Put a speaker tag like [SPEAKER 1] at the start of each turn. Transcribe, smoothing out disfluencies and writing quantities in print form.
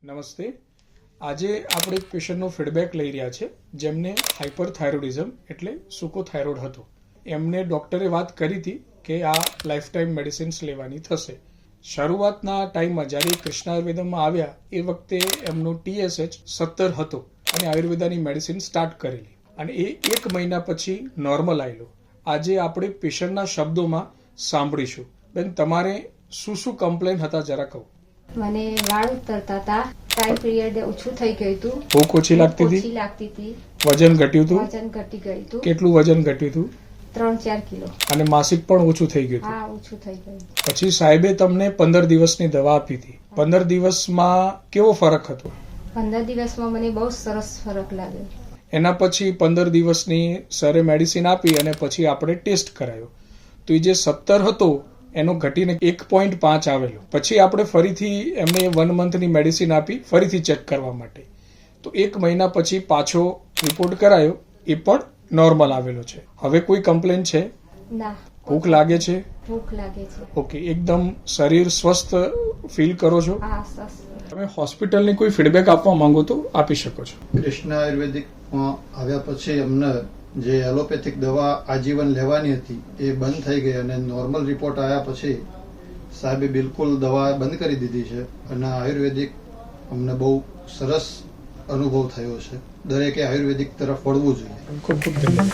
[SPEAKER 1] નમસ્તે. આજે આપણે એક પેશન્ટનો ફીડબેક લઈ રહ્યા છે જેમને હાઇપરથાઇરોઇડિઝમ એટલે સૂકો થાઇરોઇડ હતો. એમને ડૉક્ટરે વાત કરી હતી કે આ લાઈફ ટાઈમ મેડિસિન્સ લેવાની થશે. શરૂઆતના ટાઈમમાં જ્યારે કૃષ્ણ આયુર્વેદમાં આવ્યા એ વખતે એમનો TSH 17 હતો અને આયુર્વેદાની મેડિસિન સ્ટાર્ટ કરેલી અને એ 1 મહિના પછી નોર્મલ આવેલો. આજે આપણે પેશન્ટના શબ્દોમાં સાંભળીશું. બેન, તમારે શું શું કમ્પ્લેન હતા જરા કહો.
[SPEAKER 2] મને વાળ ઉતરતા હતા, ટાઈમ પીરિયડ ઓછું થઈ ગયું હતું,
[SPEAKER 1] ભૂખ ઓછી લાગતી હતી, વજન ઘટ્યું હતું.
[SPEAKER 2] વજન ઘટી ગયું હતું.
[SPEAKER 1] કેટલું વજન ઘટ્યું હતું?
[SPEAKER 2] 3-4 કિલો.
[SPEAKER 1] અને માસિક પણ ઓછું થઈ ગયું હતું.
[SPEAKER 2] હા, ઓછું થઈ ગયું.
[SPEAKER 1] પછી સાહેબે તમને 15 દિવસની દવા આપી હતી. 15 દિવસમાં કેવો ફરક હતો?
[SPEAKER 2] 15 દિવસમાં મને બહુ સરસ ફરક લાગ્યો.
[SPEAKER 1] એના પછી 15 દિવસની સરે મેડિસિન આપી અને પછી આપણે ટેસ્ટ કરાયો તો એ જે 17 હતો એનો ઘટીને 1.5 આવેલો. પછી આપણે ફરીથી એમને 1 મંથની મેડિસિન આપી ફરીથી ચેક કરવા માટે. તો 1 મહિના પછી પાછો રિપોર્ટ કરાયો, એ પણ નોર્મલ આવેલો છે. હવે કોઈ કમ્પ્લેન છે?
[SPEAKER 2] ના.
[SPEAKER 1] ભૂખ લાગે છે?
[SPEAKER 2] ભૂખ લાગે છે.
[SPEAKER 1] ઓકે, એકદમ શરીર સ્વસ્થ ફીલ કરો છો?
[SPEAKER 2] હા, સરસ.
[SPEAKER 1] તમે હોસ્પિટલની કોઈ ફીડબેક આપવા માંગો તો આપી શકો છો.
[SPEAKER 3] કૃષ્ણ આયુર્વેદિકમાં આવ્યા પછી અમને જે એલોપેથિક દવા આજીવન લેવાની હતી એ બંધ થઈ ગઈ અને નોર્મલ રિપોર્ટ આવ્યા પછી સાહેબે બિલકુલ દવા બંધ કરી દીધી છે અને આયુર્વેદિક અમને બહુ સરસ અનુભવ થયો છે. દરેકે આયુર્વેદિક તરફ વળવું જોઈએ.
[SPEAKER 1] ખૂબ ખૂબ ધન્યવાદ.